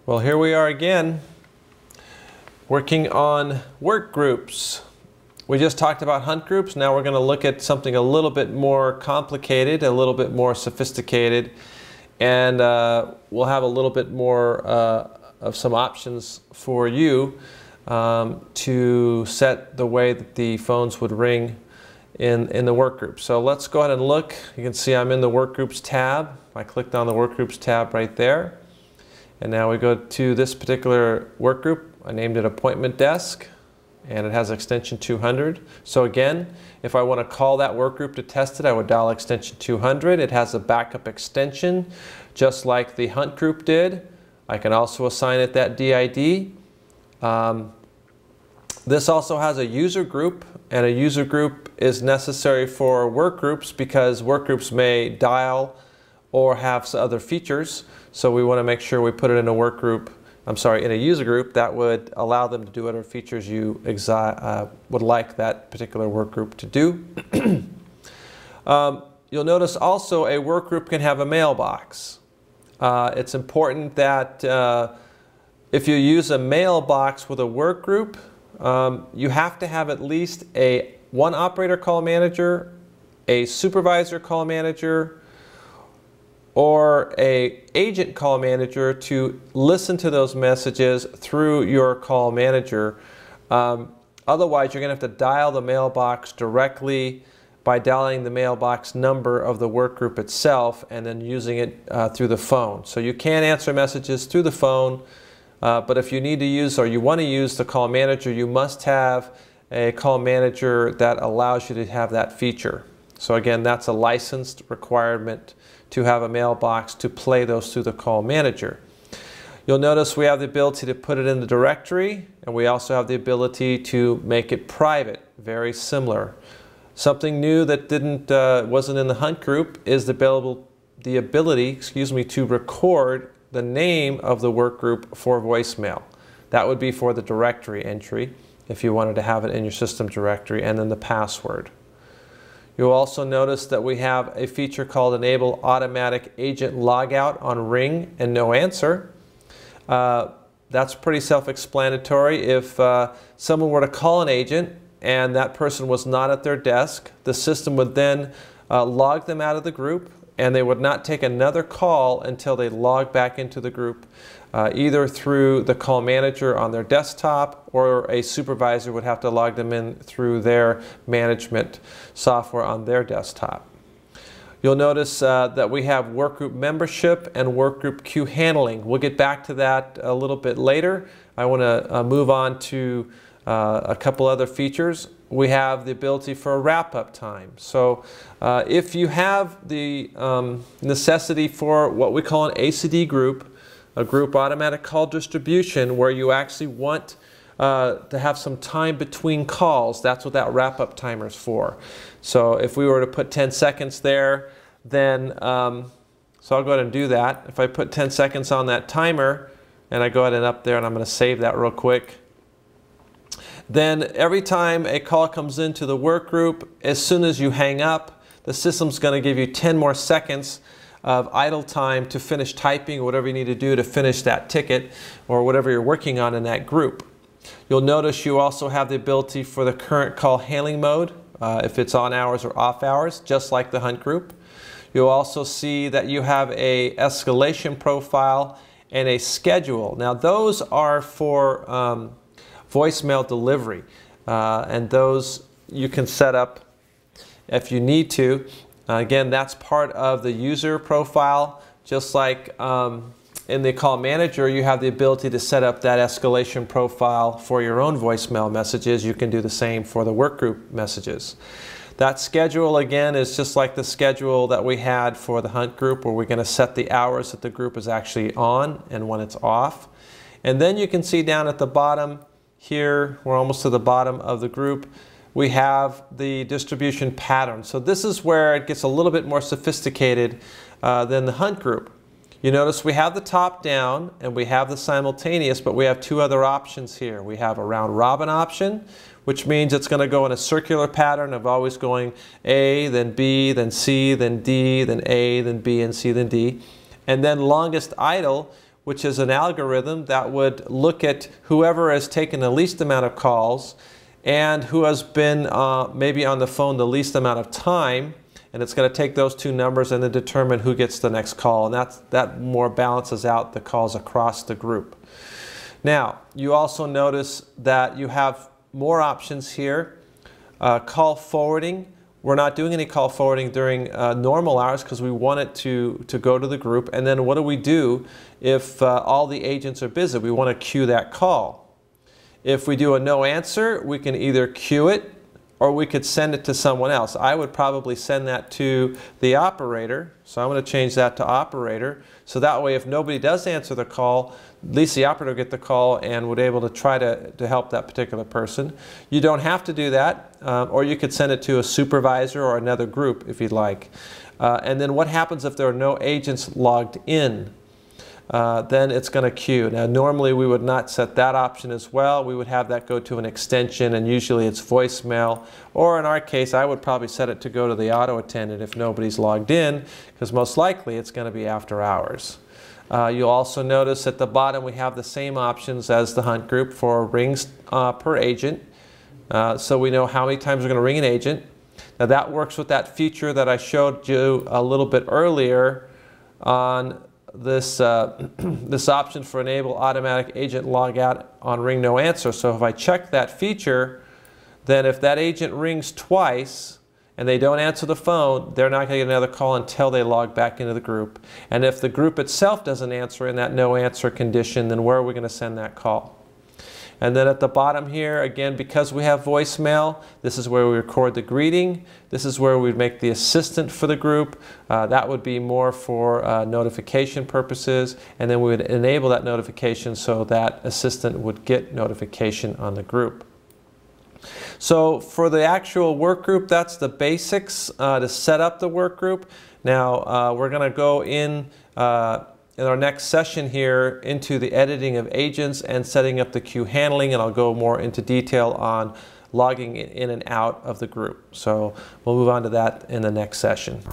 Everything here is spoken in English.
Well, here we are again, working on work groups. We just talked about hunt groups. Now we're going to look at something a little bit more complicated, a little bit more sophisticated, and we'll have a little bit more of some options for you to set the way that the phones would ring in the work group. So let's go ahead and look. You can see I'm in the work groups tab. I clicked on the work groups tab right there. And now we go to this particular work group. I named it Appointment Desk, and it has extension 200. So again, if I want to call that work group to test it, I would dial extension 200. It has a backup extension, just like the Hunt group did. I can also assign it that DID. This also has a user group, and a user group is necessary for work groups because work groups may dial or have other features. So we want to make sure we put it in a work group, in a user group that would allow them to do whatever features you would like that particular work group to do. You'll notice also a work group can have a mailbox. It's important that if you use a mailbox with a work group, you have to have at least one operator call manager, a supervisor call manager, or an agent call manager to listen to those messages through your call manager. Otherwise, you're going to have to dial the mailbox directly by dialing the mailbox number of the work group itself and then using it through the phone. So you can answer messages through the phone, but if you need to use or you want to use the call manager, you must have a call manager that allows you to have that feature. So again, that's a licensed requirement to have a mailbox to play those through the call manager. You'll notice we have the ability to put it in the directory, and we also have the ability to make it private, very similar. Something new that wasn't in the Hunt group is the ability to record the name of the work group for voicemail. That would be for the directory entry if you wanted to have it in your system directory, and then the password. You'll also notice that we have a feature called Enable Automatic Agent Logout on Ring and No Answer. That's pretty self-explanatory. If someone were to call an agent and that person was not at their desk, the system would then log them out of the group, and they would not take another call until they log back into the group, either through the call manager on their desktop, or a supervisor would have to log them in through their management software on their desktop. You'll notice that we have workgroup membership and workgroup queue handling. We'll get back to that a little bit later. I want to move on to a couple other features. We have the ability for a wrap-up time. So if you have the necessity for what we call an ACD group, a group automatic call distribution, where you actually want to have some time between calls, that's what that wrap-up timer is for. So if we were to put 10 seconds there, then, so I'll go ahead and do that. If I put 10 seconds on that timer, and I go ahead and up there, and I'm going to save that real quick, then every time a call comes into the work group, as soon as you hang up, the system's going to give you 10 more seconds of idle time to finish typing or whatever you need to do to finish that ticket or whatever you're working on in that group. You'll notice you also have the ability for the current call handling mode, if it's on hours or off hours, just like the Hunt group. You'll also see that you have a escalation profile and a schedule. Now those are for voicemail delivery, and those you can set up if you need to. Again, that's part of the user profile. Just like in the call manager, you have the ability to set up that escalation profile for your own voicemail messages. You can do the same for the workgroup messages. That schedule, again, is just like the schedule that we had for the Hunt group, where we're going to set the hours that the group is actually on and when it's off. And then you can see down at the bottom here, we're almost to the bottom of the group, we have the distribution pattern. So this is where it gets a little bit more sophisticated than the Hunt group. You notice we have the top down and we have the simultaneous, but we have two other options here. We have a round robin option, which means it's going to go in a circular pattern of always going A, then B, then C, then D, then A, then B, and C, then D. And then longest idle, which is an algorithm that would look at whoever has taken the least amount of calls and who has been maybe on the phone the least amount of time, and it's going to take those two numbers and then determine who gets the next call, and that more balances out the calls across the group. Now, you also notice that you have more options here. Call forwarding. We're not doing any call forwarding during normal hours because we want it to go to the group. And then what do we do if all the agents are busy? We want to queue that call. If we do a no answer, we can either queue it or we could send it to someone else. I would probably send that to the operator. So I'm going to change that to operator. So that way if nobody does answer the call, at least the operator will get the call and would be able to try to help that particular person. You don't have to do that, or you could send it to a supervisor or another group if you'd like. And then what happens if there are no agents logged in? Then it's going to queue. Now normally we would not set that option as well. We would have that go to an extension, and usually it's voicemail, or in our case I would probably set it to go to the auto attendant if nobody's logged in, because most likely it's going to be after hours. You'll also notice at the bottom we have the same options as the Hunt group for rings per agent, so we know how many times we're going to ring an agent. Now that works with that feature that I showed you a little bit earlier on this this option for enable automatic agent logout on ring no answer. So if I check that feature, then if that agent rings twice and they don't answer the phone, they're not going to get another call until they log back into the group. And if the group itself doesn't answer in that no answer condition, then where are we going to send that call? And then at the bottom here, again, because we have voicemail, this is where we record the greeting. This is where we'd make the assistant for the group. That would be more for notification purposes. And then we would enable that notification so that assistant would get notification on the group. So for the actual work group, that's the basics to set up the work group. Now we're going to go in our next session here into the editing of agents and setting up the queue handling, and I'll go more into detail on logging in and out of the group. So we'll move on to that in the next session.